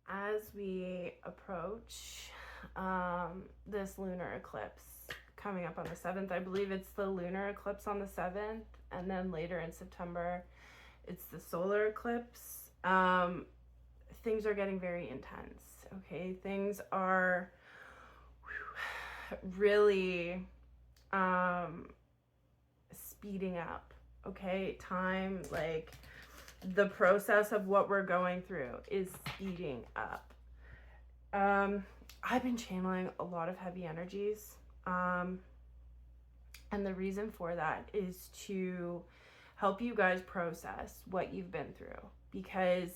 as we approach this lunar eclipse coming up on the 7th, I believe it's the lunar eclipse on the 7th, and then later in September, it's the solar eclipse. Things are getting very intense, okay? Things are really speeding up, okay? Time, like, the process of what we're going through is speeding up. I've been channeling a lot of heavy energies. And the reason for that is to help you guys process what you've been through. Because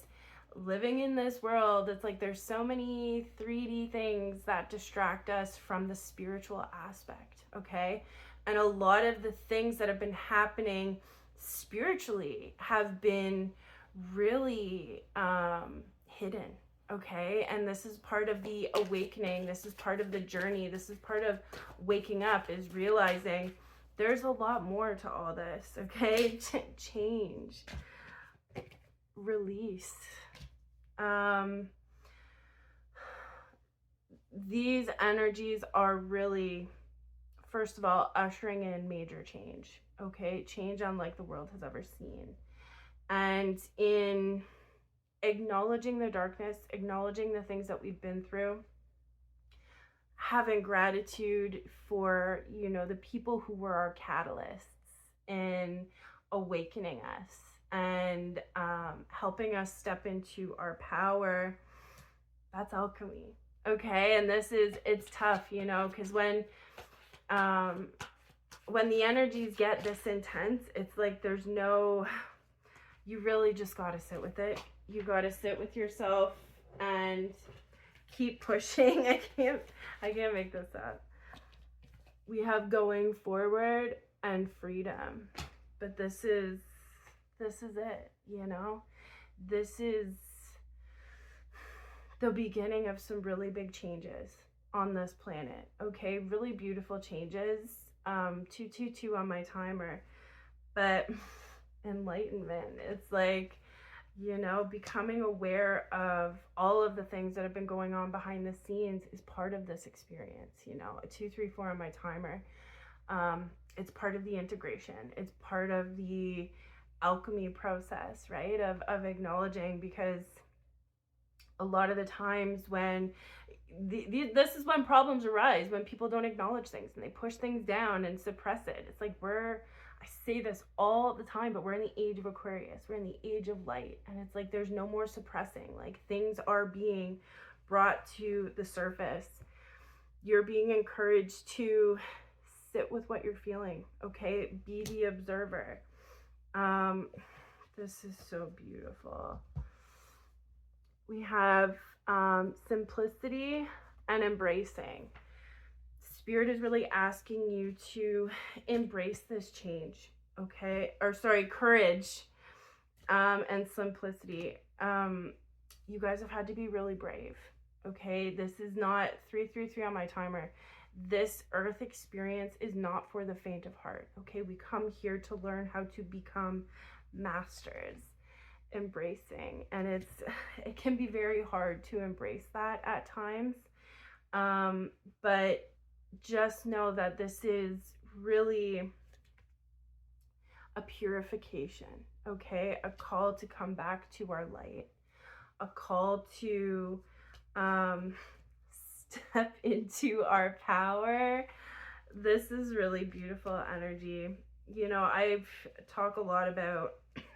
living in this world, it's like there's so many 3D things that distract us from the spiritual aspect, okay? And a lot of the things that have been happening spiritually have been really hidden, okay? And this is part of the awakening. This is part of the journey. This is part of waking up, is realizing there's a lot more to all this, okay? Change, release. These energies are really, first of all, ushering in major change, okay? Change unlike the world has ever seen. And in acknowledging the darkness, acknowledging the things that we've been through, having gratitude for, you know, the people who were our catalysts in awakening us and helping us step into our power, that's alchemy, okay? And it's tough, you know, because when the energies get this intense, it's like there's no, you really just got to sit with it. You got to sit with yourself and keep pushing. I can't make this up. We have going forward and freedom. But this is it, you know? This is the beginning of some really big changes on this planet, okay? Really beautiful changes. 222 on my timer. But enlightenment, it's like, you know, becoming aware of all of the things that have been going on behind the scenes is part of this experience, you know. A 234 on my timer. It's part of the integration. It's part of the alchemy process, right? Of acknowledging, because a lot of the times when this is when problems arise, when people don't acknowledge things and they push things down and suppress it. It's like I say this all the time, but we're in the age of Aquarius. We're in the age of light. And it's like there's no more suppressing. Like, things are being brought to the surface. You're being encouraged to sit with what you're feeling, okay? Be the observer. This is so beautiful. We have simplicity and embracing. Spirit is really asking you to embrace this change, okay? Or sorry, courage and simplicity. You guys have had to be really brave, okay? This is not 333 on my timer. This earth experience is not for the faint of heart, okay? We come here to learn how to become masters. Embracing, and it can be very hard to embrace that at times, but just know that this is really a purification, okay? A call to come back to our light, a call to step into our power. This is really beautiful energy. You know, I've talked a lot about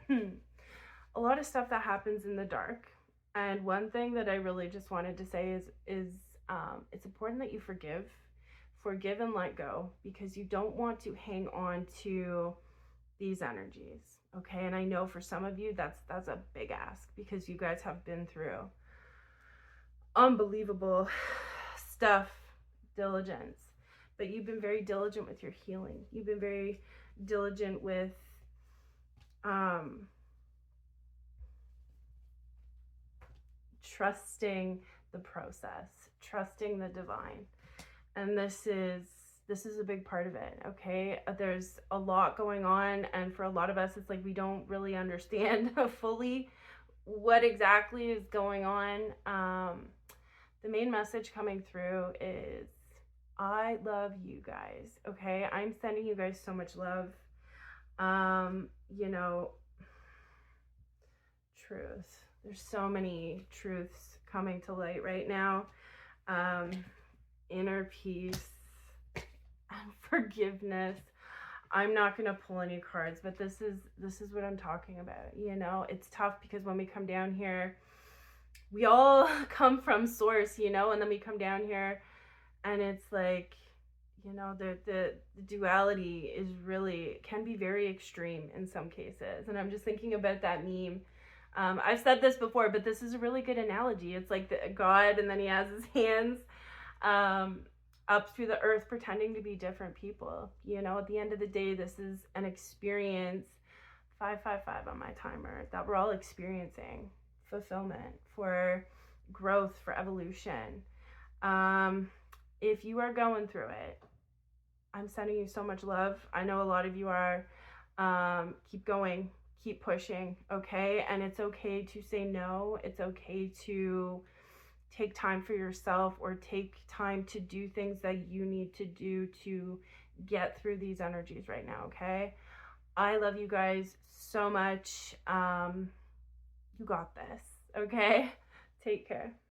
a lot of stuff that happens in the dark. And one thing that I really just wanted to say is it's important that you forgive and let go, because you don't want to hang on to these energies, okay? And I know for some of you that's a big ask, because you guys have been through unbelievable stuff, diligence, but you've been very diligent with your healing. You've been very diligent with trusting the process, trusting the divine. And this is a big part of it, okay? There's a lot going on, and for a lot of us, it's like we don't really understand fully what exactly is going on. The main message coming through is I love you guys. Okay, I'm sending you guys so much love. You know, truth. There's so many truths coming to light right now. Um, Inner peace and forgiveness. I'm not going to pull any cards, but this is what I'm talking about. You know, it's tough because when we come down here, we all come from source, you know, and then we come down here and it's like, you know, the duality is really can be very extreme in some cases. And I'm just thinking about that meme. I've said this before, but this is a really good analogy. It's like God, and then he has his hands um, up through the earth pretending to be different people. You know, at the end of the day, this is an experience, 555 on my timer, that we're all experiencing fulfillment, for growth, for evolution. If you are going through it, I'm sending you so much love. I know a lot of you are. Keep going, keep pushing, okay? And it's okay to say no. It's okay to take time for yourself, or take time to do things that you need to do to get through these energies right now, okay? I love you guys so much. You got this, okay? Take care.